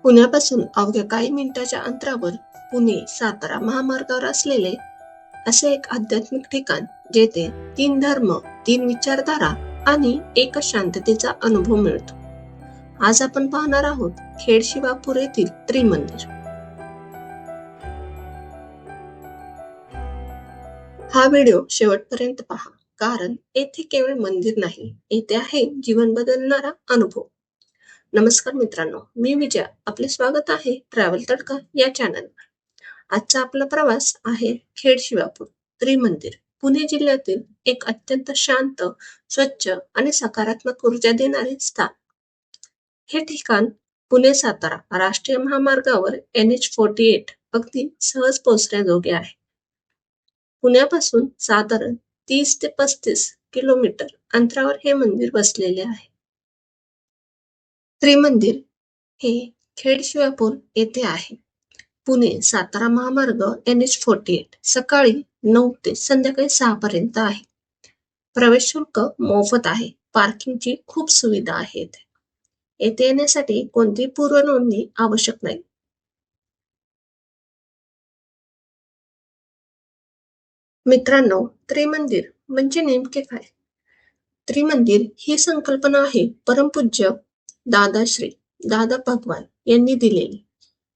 पुण्यापासून अवघ्या काही मिनिटांच्या अंतरावर पुणे-सातारा महामार्गावर असलेले असे एक आध्यात्मिक ठिकाण जेथे 3 धर्म, 3 विचारधारा आणि एकच शांततेचा अनुभव मिळतो. आज आपण पाहणार आहोत खेड-शिवापूर येथील त्रिमंदिर. हा व्हिडिओ शेवटपर्यंत पहा, कारण येथे केवळ मंदिर नाही, येथे आहे जीवन बदलणारा अनुभव. नमस्कार मित्रांनो, मी विजया. आपले स्वागत आहे ट्रॅव्हल तडका या चॅनलवर. आजचा आपला प्रवास आहे खेड-शिवापूर त्रिमंदिर, पुणे जिल्ह्यातील एक अत्यंत शांत, स्वच्छ आणि सकारात्मक ऊर्जा देणारे स्थान. हे ठिकाण पुणे-सातारा राष्ट्रीय महामार्गावर NH48 अगदी सहज पोहोचण्याजोगे आहे. पुण्यापासून साधारण 30 ते 35 किलोमीटर अंतरावर हे मंदिर बसलेले आहे. त्रिमंदिर हे खेड-शिवापूर येथे आहे. पुणे-सातारा महामार्ग NH48 सकाळी 9 ते संध्याकाळी 6 पर्यंत आहे. प्रवेश शुल्क मोफत आहे. पार्किंगची खूप सुविधा आहे येथे. येथे येण्यासाठी कोणतीही पूर्वनोंदणी आवश्यक नाही. मित्रांनो, त्रिमंदिर म्हणजे नेमके काय? त्रिमंदिर ही संकल्पना आहे परमपूज्य दादाश्री दादा भगवान यांनी दिलेली.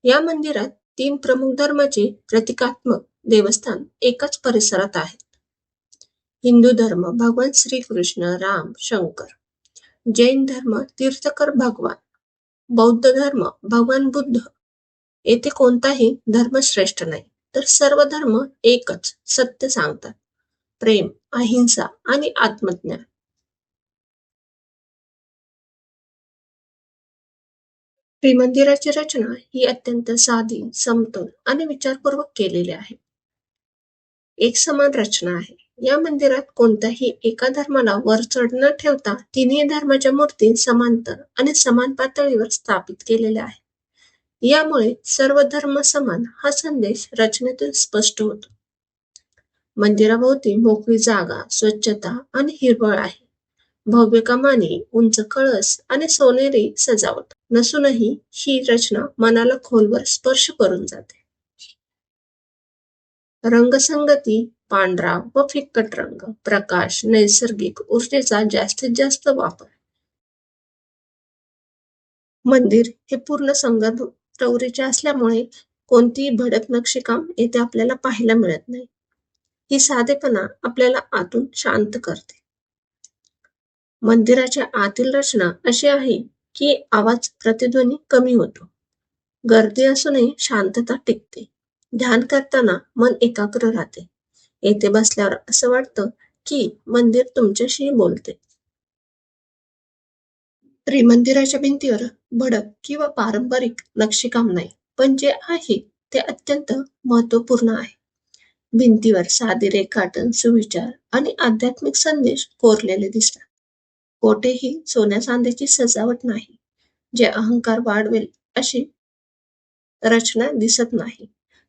या मंदिरात 3 प्रमुख धर्माचे प्रतिकात्मक देवस्थान एकाच परिसरात आहेत. हिंदू धर्म भगवान श्रीकृष्ण, राम, शंकर. जैन धर्म तीर्थकर भगवान. बौद्ध धर्म भगवान बुद्ध. येथे कोणताही धर्म श्रेष्ठ नाही, तर सर्व धर्म एकच सत्य सांगतात. प्रेम, अहिंसा आणि आत्मज्ञान. त्रिमंदिराची रचना ही अत्यंत साधी, समतोल आणि विचारपूर्वक केलेली आहे. एक समान रचना आहे. या मंदिरात कोणत्याही एका धर्माला वरचढ न ठेवता तिन्ही धर्माच्या मूर्ती समांतर आणि समान पातळीवर स्थापित केलेल्या आहेत. यामुळे सर्व धर्म समान हा संदेश रचनेतून स्पष्ट होतो. मंदिराभोवती मोकळी जागा, स्वच्छता आणि हिरवळ आहे. भव्य कमानी, उंच कळस आणि सोनेरी सजावट नसूनही ही रचना मनाला खोलवर स्पर्श करून जाते. रंगसंगती, पांढरा व फिक्कट रंग, प्रकाश, नैसर्गिक ऊर्जेचा जास्तीत जास्त वापर. मंदिर हे पूर्ण संगमरवरीचे असल्यामुळे कोणतीही भडक नक्षीकाम येथे आपल्याला पाहायला मिळत नाही. ही साधेपणा आपल्याला आतून शांत करते. मंदिराच्या आतील रचना अशी आहे की आवाज प्रतिध्वनी कमी होतो. गर्दी असूनही शांतता टिकते. ध्यान करताना मन एकाग्र राहते. येथे बसल्यावर असं वाटतं की मंदिर तुमच्याशी बोलते. त्रिमंदिराच्या भिंतीवर भडक किंवा पारंपरिक नक्षीकाम नाही, पण जे आहे ते अत्यंत महत्वपूर्ण आहे. भिंतीवर साधे रेखाटन, सुविचार आणि आध्यात्मिक संदेश कोरलेले दिसतात. कोठेही सोन्या चांदीची सजावट नाही, जे अहंकार वाढवेल अशी रचना दिसत नाही.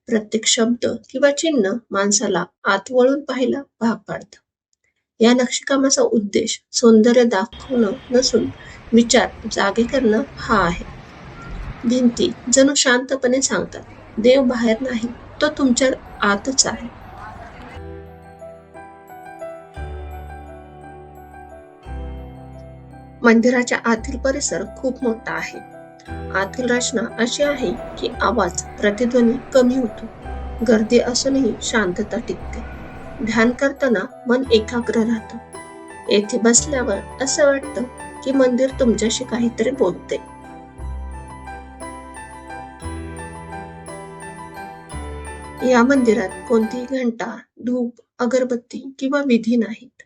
प्रत्येक शब्द किंवा चिन्ह माणसाला आत वळून पाहायला भाग पाडतं. या नक्षीकामाचा उद्देश सौंदर्य दाखवणं नसून विचार जागे करणं हा आहे. भिंती जणू शांतपणे सांगतात, देव बाहेर नाही, तो तुमच्या आतच आहे. मंदिराच्या आतील परिसर खूप मोठा आहे. आतील रचना अशी आहे की आवाज प्रतिध्वनी कमी होतो. गर्दी असूनही शांतता टिकते. ध्यान करताना मन एकाग्र राहतं. येथे बसल्यावर असं वाटतं की मंदिर तुमच्याशी काहीतरी बोलते. या मंदिरात कोणतीही घंटा, धूप, अगरबत्ती किंवा विधी नाहीत.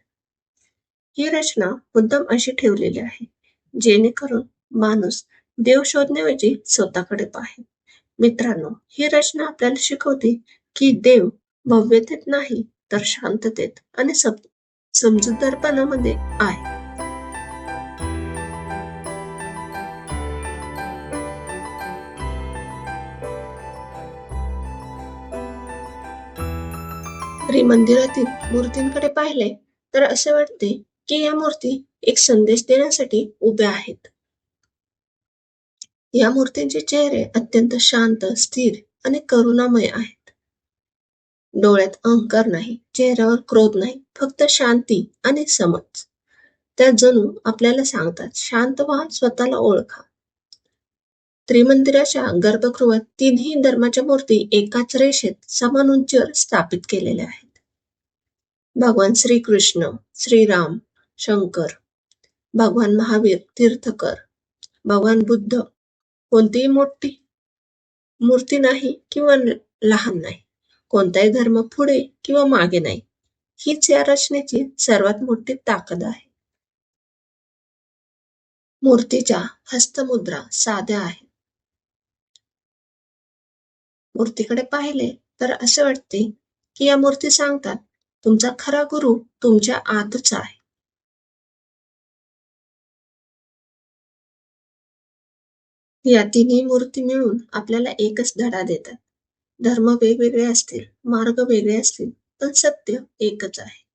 ही रचना मुद्दाम अशी ठेवलेली आहे, जेणेकरून माणूस देव शोधण्याऐवजी स्वतःकडे पाहेल. मित्रांनो, ही रचना आपल्याला शिकवते की देव भव्यतेत नाही, तर शांततेत आणि समजूतदारपणामध्ये आहे. त्रिमंदिरातील मूर्तींकडे पाहिले तर असे वाटते की या मूर्ती एक संदेश देण्यासाठी उभ्या आहेत. या मूर्तींचे चेहरे अत्यंत शांत, स्थिर आणि करुणामय आहेत. डोळ्यात अहंकार नाही, चेहऱ्यावर क्रोध नाही, फक्त शांती आणि समज. त्या जणू आपल्याला सांगतात, शांत व्हा, स्वतःला ओळखा. त्रिमंदिराच्या गर्भगृहात तीनही धर्माच्या मूर्ती एकाच रेषेत समान उंचीवर स्थापित केलेल्या आहेत. भगवान श्रीकृष्ण, श्रीराम, शंकर, भगवान महावीर, तीर्थकर, भगवान बुद्ध. कोणतीही मोठी मूर्ती नाही किंवा लहान नाही. कोणताही धर्म पुढे किंवा मागे नाही. हीच या रचनेची सर्वात मोठी ताकद आहे. मूर्तीच्या हस्तमुद्रा साध्या आहेत. मूर्तीकडे पाहिले तर असे वाटते की या मूर्ती सांगतात, तुमचा खरा गुरु तुमच्या आतच आहे. या तिन्ही मूर्ती मिळून आपल्याला एकच धडा देतात. धर्म वेगवेगळे असतील, मार्ग वेगळे असतील, पण सत्य एकच आहे.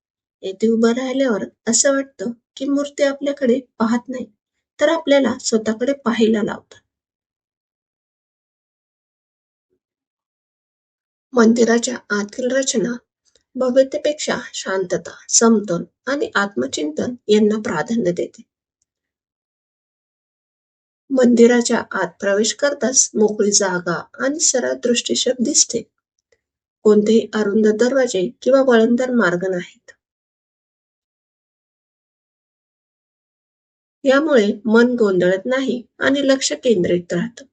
येथे उभं राहिल्यावर असं वाटतं की मूर्ती आपल्याकडे पाहत नाही, तर आपल्याला स्वतःकडे पाहायला लावतात. मंदिराच्या आतील रचना भव्यतेपेक्षा शांतता, समतोल आणि आत्मचिंतन यांना प्राधान्य देते. मंदिराच्या आत प्रवेश करताच मोकळी जागा आणि सरळ दृष्टिक्षेप दिसते. कोणतेही अरुंद दरवाजे किंवा वळणदार मार्ग नाहीत. यामुळे मन गोंधळत नाही आणि लक्ष केंद्रित राहतं.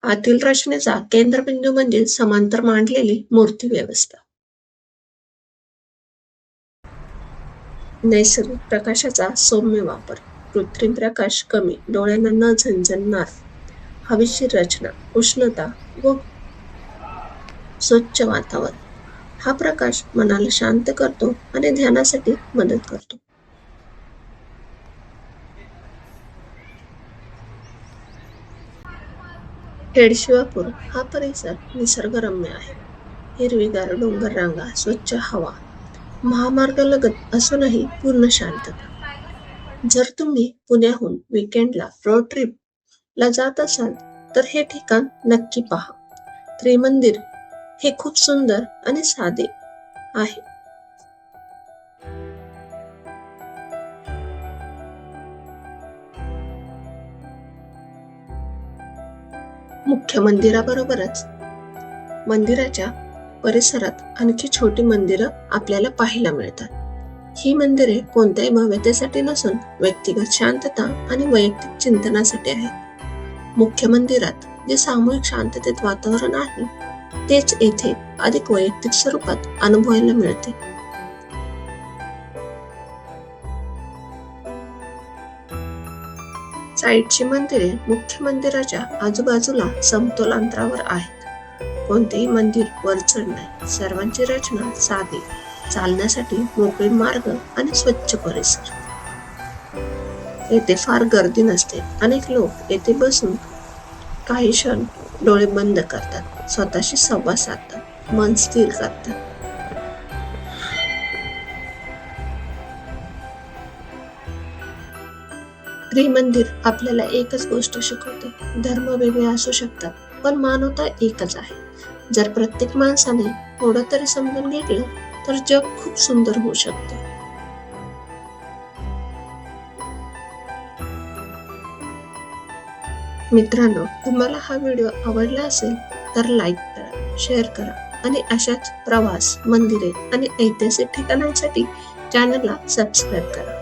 आतील रचनेचा केंद्रबिंदू म्हणजे समांतर मांडलेली मूर्ती व्यवस्था. नैसर्गिक प्रकाशाचा सौम्य वापर, कृत्रिम प्रकाश कमी, डोळ्यांना न झणझणणार, हवेशीर रचना, उष्णता व स्वच्छ वातावरण. हा प्रकाश मनाला शांत करतो आणि ध्यानासाठी मदत करतो. खेडशिवापूर हा परिसर निसर्गरम्य आहे. हिरवीगार डोंगर रांगा, स्वच्छ हवा, महामार्गालगत असूनही पूर्ण शांतता. जर तुम्ही पुण्याहून विकेंडला रोड ट्रिपला जात असाल तर हे ठिकाण नक्की पहा. त्रिमंदिर हे खूप सुंदर आणि साधे आहे. मुख्य मंदिराबरोबरच मंदिराच्या परिसरात आणखी छोटी मंदिरं आपल्याला पाहायला मिळतात. ही मंदिरे कोणत्याही भव्यतेसाठी नसून व्यक्तिगत शांतता आणि वैयक्तिक चिंतनासाठी आहेत. मुख्य मंदिरात जे सामूहिक शांततेत वातावरण आहे, तेच येथे अधिक वैयक्तिक स्वरूपात अनुभवायला मिळते. साईडची मंदिरे मुख्य मंदिराच्या आजूबाजूला समतोल अंतरावर आहेत. कोणतेही मंदिर वरचढ नाही. सर्वांची रचना साधी, चालण्यासाठी मोकळे मार्ग आणि स्वच्छ परिसर. येथे फार गर्दी नसते. अनेक लोक येथे बसून काही क्षण डोळे बंद करतात, स्वतःशी संवाद साधतात, मन स्थिर करतात. त्रिमंदिर आपल्याला एकच गोष्ट शिकवते, धर्म वेगळे असू शकतात, पण मानवता एकच आहे. जर प्रत्येक माणसाने थोडं तरी समजून घेतलं तर जग खूप सुंदर होऊ शकते. मित्रांनो, तुम्हाला हा व्हिडिओ आवडला असेल तर लाईक करा, शेअर करा आणि अशाच प्रवास, मंदिरे आणि ऐतिहासिक ठिकाणांसाठी चॅनलला सबस्क्राईब करा.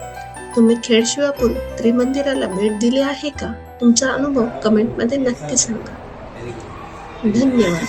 तुम्ही खेडशिवापूर त्रिमंदिराला भेट दिली आहे का? तुमचा अनुभव कमेंटमध्ये नक्की सांगा. धन्यवाद.